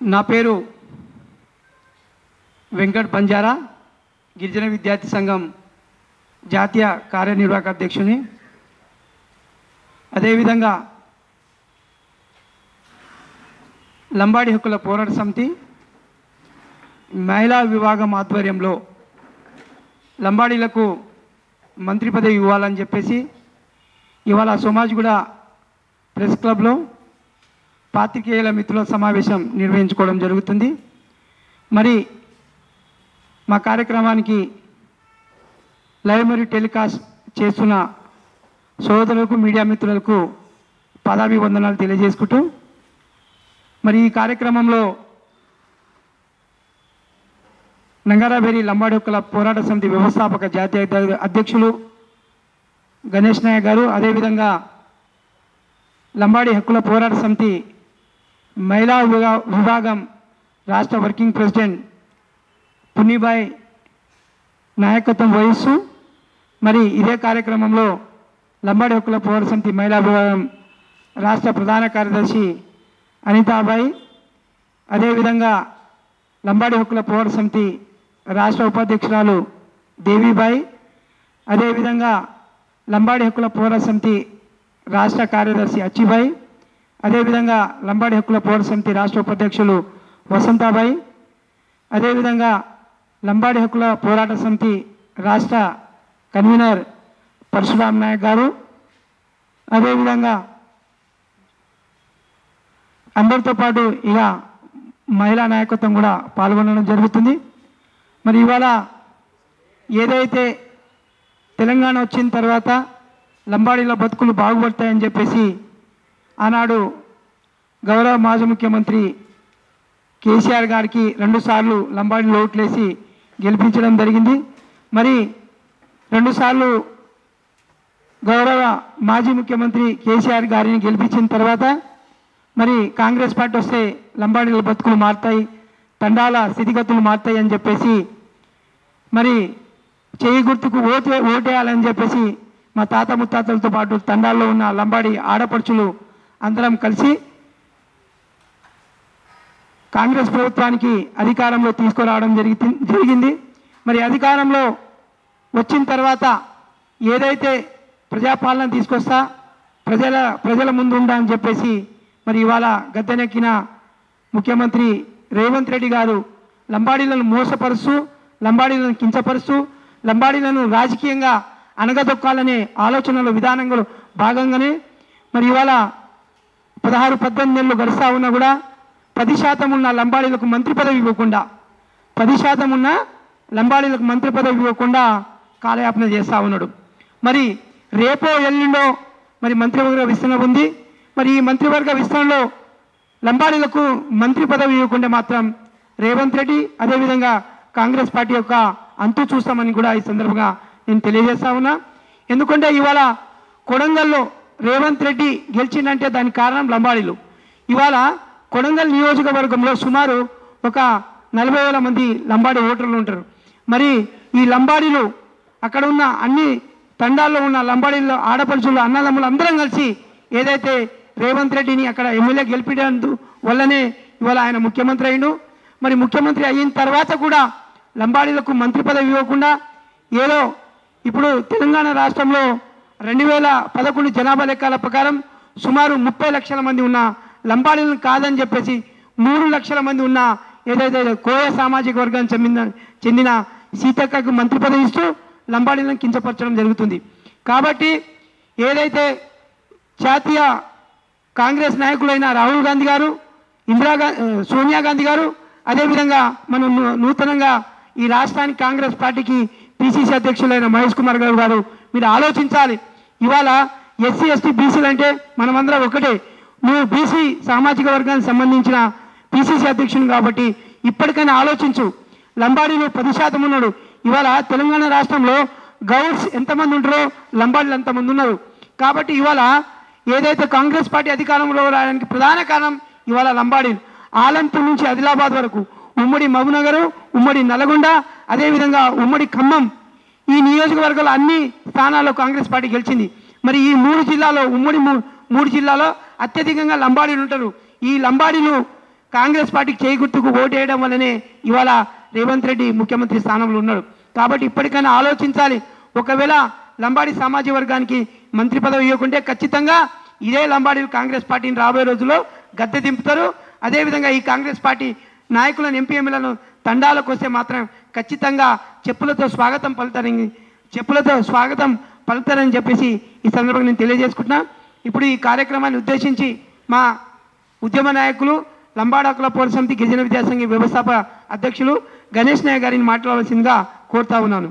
నా పేరు వెంకట్ బంజారా, గిరిజన విద్యార్థి సంఘం జాతీయ కార్యనిర్వాహక అధ్యక్షుని. అదేవిధంగా లంబాడి హక్కుల పోరాట సమితి మహిళా విభాగం ఆధ్వర్యంలో లంబాడీలకు మంత్రి పదవి ఇవ్వాలని చెప్పేసి ఇవాళ సోమాజిగూడ ప్రెస్ క్లబ్లో పాత్రికేయుల మిత్రుల సమావేశం నిర్వహించుకోవడం జరుగుతుంది. మరి మా కార్యక్రమానికి లైవ్ మరియు టెలికాస్ట్ చేస్తున్న సోదరులకు, మీడియా మిత్రులకు పాదాభివందనాలు తెలియజేసుకుంటూ, మరి ఈ కార్యక్రమంలో నంగారాబేరి లంబాడి హక్కుల పోరాట సమితి వ్యవస్థాపక జాతీయ అధ్యక్షులు గణేష్ నాయక్ గారు, అదేవిధంగా లంబాడి హక్కుల పోరాట సమితి మహిళా విభాగం రాష్ట్ర వర్కింగ్ ప్రెసిడెంట్ పున్నీబాయ్ నాయకత్వం వహిస్తూ, మరి ఇదే కార్యక్రమంలో లంబాడి హక్కుల పోరాట సమితి మహిళా విభాగం రాష్ట్ర ప్రధాన కార్యదర్శి అనితాబాయి, అదేవిధంగా లంబాడి హక్కుల పోరాట సమితి రాష్ట్ర ఉపాధ్యక్షురాలు దేవీబాయి, అదేవిధంగా లంబాడి హక్కుల పోరాట సమితి రాష్ట్ర కార్యదర్శి అచ్చిబాయి, అదేవిధంగా లంబాడి హక్కుల పోరాట సమితి రాష్ట్ర ఉపాధ్యక్షులు వసంతాబాయి, అదేవిధంగా లంబాడి హక్కుల పోరాట సమితి రాష్ట్ర కన్వీనర్ పరశురామ్ నాయక్ గారు, అదేవిధంగా అందరితో పాటు ఇక మహిళా నాయకత్వం కూడా పాల్గొనడం జరుగుతుంది. మరి ఇవాళ ఏదైతే తెలంగాణ వచ్చిన తర్వాత లంబాడీల బతుకులు బాగుపడతాయని చెప్పేసి ఆనాడు గౌరవ మాజీ ముఖ్యమంత్రి కేసీఆర్ గారికి 2 సార్లు లంబాడీలు ఓట్లేసి గెలిపించడం జరిగింది. మరి 2 సార్లు గౌరవ మాజీ ముఖ్యమంత్రి కేసీఆర్ గారిని గెలిపించిన తర్వాత మరి కాంగ్రెస్ పార్టీ వస్తే లంబాడీల బతుకులు మారుతాయి, తండాల స్థితిగతులు మారుతాయి అని చెప్పేసి మరి చేయి గుర్తుకు ఓటేయాలని చెప్పేసి మా తాత ముత్తాతలతో పాటు తండాల్లో ఉన్న లంబాడి ఆడపడుచులు అందరం కలిసి కాంగ్రెస్ ప్రభుత్వానికి అధికారంలో తీసుకురావడం జరిగింది. మరి అధికారంలో వచ్చిన తర్వాత ఏదైతే ప్రజాపాలన తీసుకొస్తా ప్రజల ముందు ఉండా అని చెప్పేసి మరి ఇవాళ గద్దెనెక్కిన ముఖ్యమంత్రి రేవంత్ రెడ్డి గారు లంబాడీలను మోసపరుస్తూ, లంబాడీలను కించపరుస్తూ, లంబాడీలను రాజకీయంగా అణగదొక్కాలనే ఆలోచనల విధానంలో భాగంగానే మరి ఇవాళ 16-18 నెలలు గడుస్తూ ఉన్నా కూడా 10% ఉన్న లంబాడీలకు మంత్రి పదవి ఇవ్వకుండా 10% ఉన్న లంబాడీలకు మంత్రి పదవి ఇవ్వకుండా కాలయాపన చేస్తూ ఉన్నాడు. మరి రేపో ఎల్లుండో మరి మంత్రివర్గ విస్తరణ ఉంది. మరి ఈ మంత్రివర్గ విస్తరణలో లంబాడీలకు మంత్రి పదవి ఇవ్వకుండా మాత్రం రేవంత్ రెడ్డి అదేవిధంగా కాంగ్రెస్ పార్టీ యొక్క అంతు చూస్తామని కూడా ఈ సందర్భంగా నేను తెలియజేస్తా ఉన్నా. ఎందుకంటే ఇవాళ కొడంగల్లో రేవంత్ రెడ్డి గెలిచిందంటే దానికి కారణం లంబాడీలు. ఇవాళ కొడంగల్ నియోజకవర్గంలో సుమారు ఒక 40,000 మంది లంబాడీ ఓటర్లు ఉంటారు. మరి ఈ లంబాడీలు అక్కడ ఉన్న అన్ని తండాల్లో ఉన్న లంబాడీలు ఆడపడుచులు అన్నదమ్ములు అందరం కలిసి ఏదైతే రేవంత్ రెడ్డిని అక్కడ ఎమ్మెల్యే గెలిపించడం వల్లనే ఇవాళ ఆయన ముఖ్యమంత్రి అయ్యిండు. మరి ముఖ్యమంత్రి అయిన తర్వాత కూడా లంబాడీలకు మంత్రి పదవి ఇవ్వకుండా ఏదో ఇప్పుడు తెలంగాణ రాష్ట్రంలో 2011 జనాభా లెక్కల ప్రకారం సుమారు 30 లక్షల మంది ఉన్న లంబాడీలను కాదని చెప్పేసి 3 లక్షల మంది ఉన్న ఏదైతే కోయ సామాజిక వర్గానికి చెందిన సీతక్కకు మంత్రి పదవి ఇస్తూ లంబాడీలను కించపరచడం జరుగుతుంది. కాబట్టి ఏదైతే జాతీయ కాంగ్రెస్ నాయకులైన రాహుల్ గాంధీ గారు, సోనియా గాంధీ గారు, అదేవిధంగా మనం నూతనంగా ఈ రాష్ట్రానికి కాంగ్రెస్ పార్టీకి పిసిసి అధ్యక్షులైన మహేష్ కుమార్ గారు మీరు ఆలోచించాలి. ఇవాళ ఎస్సీ ఎస్టీ బీసీలు అంటే మనమందరం ఒకటే. నువ్వు బీసీ సామాజిక వర్గానికి సంబంధించిన పిసిసి అధ్యక్షుడు కాబట్టి ఇప్పటికైనా ఆలోచించు. లంబాడీలు 10% ఉన్నాడు. ఇవాళ తెలంగాణ రాష్ట్రంలో గౌడ్స్ ఎంతమంది ఉంటారో లంబాడీలు అంతమంది ఉన్నారు. కాబట్టి ఇవాళ ఏదైతే కాంగ్రెస్ పార్టీ అధికారంలో రావడానికి ప్రధాన కారణం ఇవాళ లంబాడీలు. ఆలంపూర్ నుంచి ఆదిలాబాద్ వరకు ఉమ్మడి మహబూబ్నగర్, ఉమ్మడి నల్గొండ, అదేవిధంగా ఉమ్మడి ఖమ్మం ఈ నియోజకవర్గాల్లో అన్ని స్థానాల్లో కాంగ్రెస్ పార్టీ గెలిచింది. మరి ఈ 3 జిల్లాలో ఉమ్మడి 3 జిల్లాలో అత్యధికంగా లంబాడీలు ఉంటారు. ఈ లంబాడీలు కాంగ్రెస్ పార్టీకి చేయి గుర్తుకు ఓటు వేయడం వల్లనే ఇవాళ రేవంత్ రెడ్డి ముఖ్యమంత్రి స్థానంలో ఉన్నాడు. కాబట్టి ఇప్పటికైనా ఆలోచించాలి. ఒకవేళ లంబాడి సామాజిక వర్గానికి మంత్రి పదవి ఇవ్వకుంటే ఖచ్చితంగా ఇదే లంబాడీలు కాంగ్రెస్ పార్టీని రాబోయే రోజుల్లో గద్దె దింపుతారు. అదేవిధంగా ఈ కాంగ్రెస్ పార్టీ నాయకులను ఎంపీ ఎమ్మెల్యేలను తండాలకు వస్తే మాత్రం ఖచ్చితంగా చెప్పులతో స్వాగతం పలుకుతారని చెప్పేసి ఈ సందర్భంగా నేను తెలియజేసుకుంటున్నా. ఇప్పుడు ఈ కార్యక్రమాన్ని ఉద్దేశించి మా ఉద్యమ నాయకులు లంబాడ హక్కుల పోరాట సమితి గిరిజన విద్యాసంఘ వ్యవస్థాపక అధ్యక్షులు గణేష్ నాయక్ గారిని మాట్లాడవలసిందిగా కోరుతా ఉన్నాను.